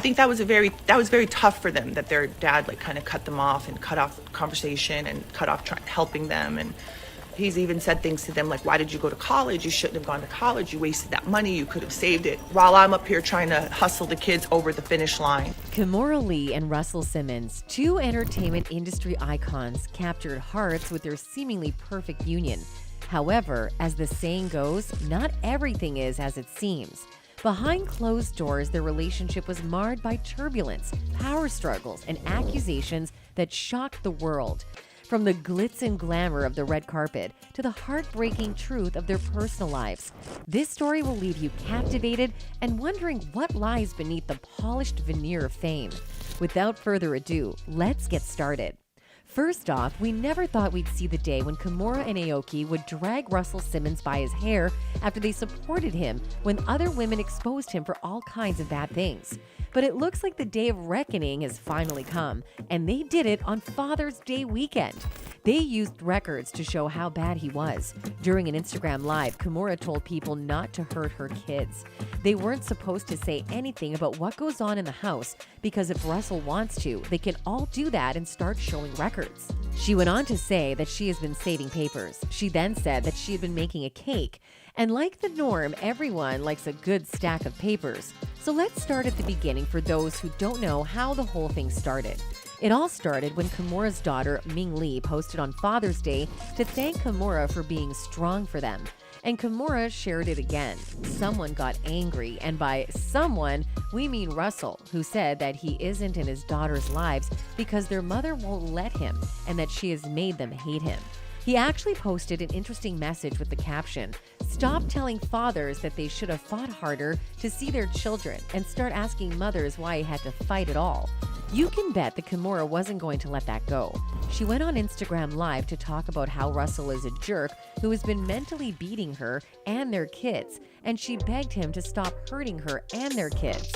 think that was very tough for them, that their dad like kind of cut them off and cut off conversation and cut off helping them. And he's even said things to them like, why did you go to college? You shouldn't have gone to college. You wasted that money. You could have saved it. While I'm up here trying to hustle the kids over the finish line. Kimora Lee and Russell Simmons, two entertainment industry icons, captured hearts with their seemingly perfect union. However, as the saying goes, not everything is as it seems. Behind closed doors, their relationship was marred by turbulence, power struggles, and accusations that shocked the world. From the glitz and glamour of the red carpet to the heartbreaking truth of their personal lives, this story will leave you captivated and wondering what lies beneath the polished veneer of fame. Without further ado, let's get started. First off, we never thought we'd see the day when Kimora and Aoki would drag Russell Simmons by his hair after they supported him when other women exposed him for all kinds of bad things. But it looks like the day of reckoning has finally come, and they did it on Father's Day weekend. They used records to show how bad he was. During an Instagram Live, Kimora told people not to hurt her kids. They weren't supposed to say anything about what goes on in the house because if Russell wants to, they can all do that and start showing records. She went on to say that she has been saving papers. She then said that she had been making a cake. And like the norm, everyone likes a good stack of papers. So let's start at the beginning for those who don't know how the whole thing started. It all started when Kimora's daughter, Ming Lee, posted on Father's Day to thank Kimora for being strong for them. And Kimora shared it again. Someone got angry, and by someone, we mean Russell, who said that he isn't in his daughter's lives because their mother won't let him and that she has made them hate him. He actually posted an interesting message with the caption, "Stop telling fathers that they should have fought harder to see their children and start asking mothers why he had to fight at all." You can bet that Kimora wasn't going to let that go. She went on Instagram Live to talk about how Russell is a jerk who has been mentally beating her and their kids, and she begged him to stop hurting her and their kids.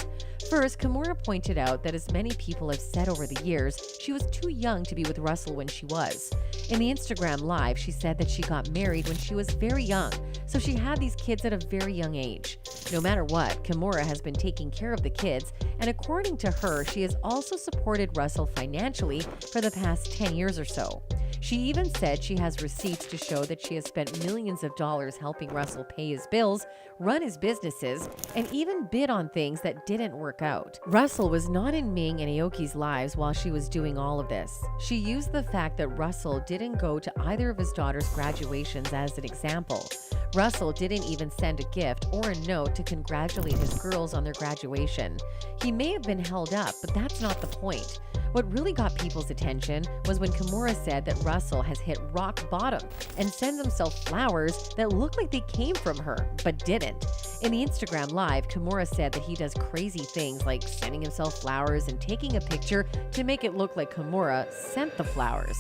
First, Kimora pointed out that as many people have said over the years, she was too young to be with Russell when she was. In the Instagram Live, she said that she got married when she was very young, so she had these kids at a very young age. No matter what, Kimora has been taking care of the kids, and according to her, she has also supported Russell financially for the past 10 years or so. She even said she has receipts to show that she has spent millions of dollars helping Russell pay his bills, run his businesses, and even bid on things that didn't work out. Russell was not in Ming and Aoki's lives while she was doing all of this. She used the fact that Russell didn't go to either of his daughter's graduations as an example. Russell didn't even send a gift or a note to congratulate his girls on their graduation. He may have been held up, but that's not the point. What really got people's attention was when Kimora said that Russell has hit rock bottom and sends himself flowers that look like they came from her, but didn't. In the Instagram Live, Kimora said that he does crazy things like sending himself flowers and taking a picture to make it look like Kimora sent the flowers.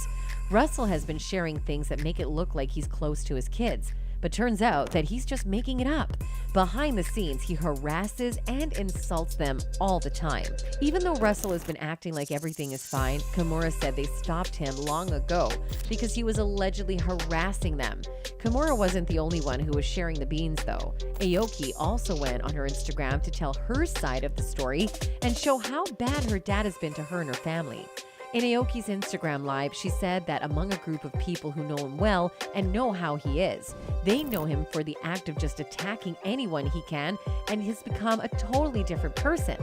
Russell has been sharing things that make it look like he's close to his kids, but turns out that he's just making it up. Behind the scenes, he harasses and insults them all the time. Even though Russell has been acting like everything is fine, Kimora said they stopped him long ago because he was allegedly harassing them. Kimora wasn't the only one who was sharing the beans, though. Aoki also went on her Instagram to tell her side of the story and show how bad her dad has been to her and her family. In Aoki's Instagram Live, she said that among a group of people who know him well and know how he is, they know him for the act of just attacking anyone he can, and he has become a totally different person,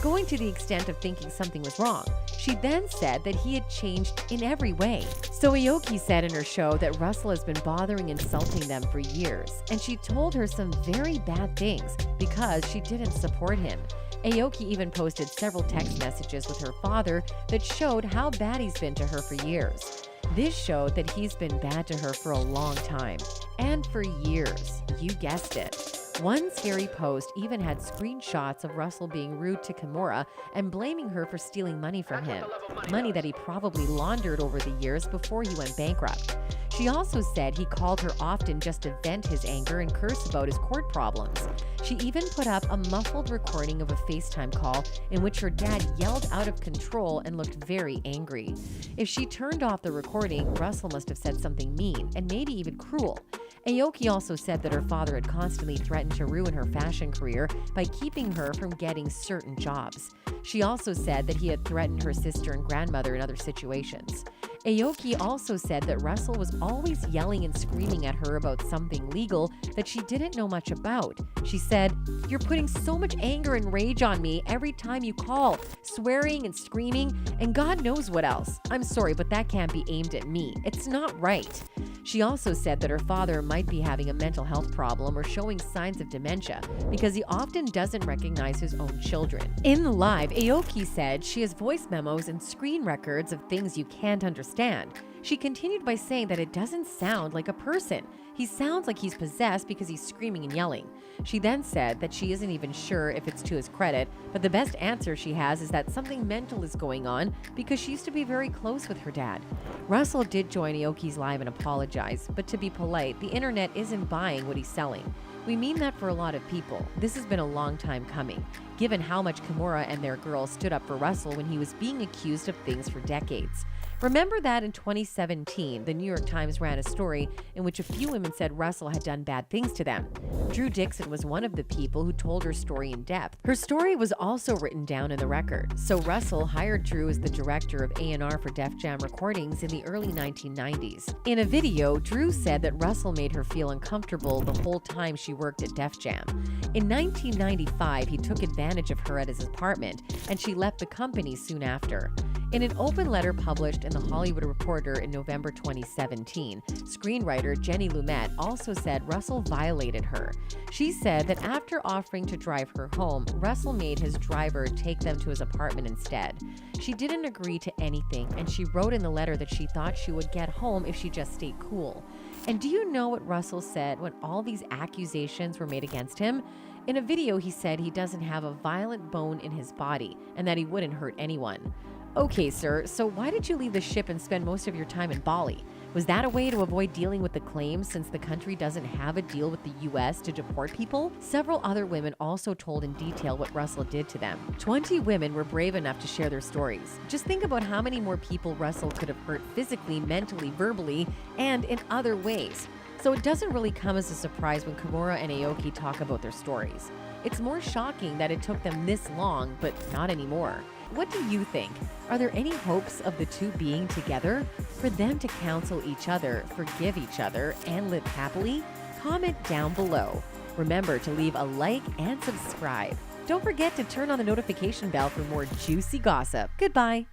going to the extent of thinking something was wrong. She then said that he had changed in every way. So Aoki said in her show that Russell has been bothering and insulting them for years, and she told her some very bad things because she didn't support him. Aoki even posted several text messages with her father that showed how bad he's been to her for years. This showed that he's been bad to her for a long time, and for years. You guessed it. One scary post even had screenshots of Russell being rude to Kimora and blaming her for stealing money from him, money that he probably laundered over the years before he went bankrupt. She also said he called her often just to vent his anger and curse about his court problems. She even put up a muffled recording of a FaceTime call in which her dad yelled out of control and looked very angry. If she turned off the recording, Russell must have said something mean and maybe even cruel. Aoki also said that her father had constantly threatened to ruin her fashion career by keeping her from getting certain jobs. She also said that he had threatened her sister and grandmother in other situations. Aoki also said that Russell was always yelling and screaming at her about something legal that she didn't know much about. She said, "You're putting so much anger and rage on me every time you call, swearing and screaming, and God knows what else. I'm sorry, but that can't be aimed at me. It's not right." She also said that her father might be having a mental health problem or showing signs of dementia because he often doesn't recognize his own children. In the live, Aoki said she has voice memos and screen records of things you can't understand. She continued by saying that it doesn't sound like a person. He sounds like he's possessed because he's screaming and yelling. She then said that she isn't even sure if it's to his credit, but the best answer she has is that something mental is going on because she used to be very close with her dad. Russell did join Aoki's live and apologize, but to be polite, the internet isn't buying what he's selling. We mean that for a lot of people. This has been a long time coming, given how much Kimura and their girls stood up for Russell when he was being accused of things for decades. Remember that in 2017, the New York Times ran a story in which a few women said Russell had done bad things to them. Drew Dixon was one of the people who told her story in depth. Her story was also written down in the record. So Russell hired Drew as the director of A&R for Def Jam Recordings in the early 1990s. In a video, Drew said that Russell made her feel uncomfortable the whole time she worked at Def Jam. In 1995, he took advantage of her at his apartment, and she left the company soon after. In an open letter published in The Hollywood Reporter in November 2017, screenwriter Jenny Lumet also said Russell violated her. She said that after offering to drive her home, Russell made his driver take them to his apartment instead. She didn't agree to anything, and she wrote in the letter that she thought she would get home if she just stayed cool. And do you know what Russell said when all these accusations were made against him? In a video, he said he doesn't have a violent bone in his body and that he wouldn't hurt anyone. Okay, sir, so why did you leave the ship and spend most of your time in Bali? Was that a way to avoid dealing with the claims since the country doesn't have a deal with the US to deport people? Several other women also told in detail what Russell did to them. 20 women were brave enough to share their stories. Just think about how many more people Russell could have hurt physically, mentally, verbally, and in other ways. So it doesn't really come as a surprise when Kimura and Aoki talk about their stories. It's more shocking that it took them this long, but not anymore. What do you think? Are there any hopes of the two being together? For them to counsel each other, forgive each other, and live happily? Comment down below. Remember to leave a like and subscribe. Don't forget to turn on the notification bell for more juicy gossip. Goodbye.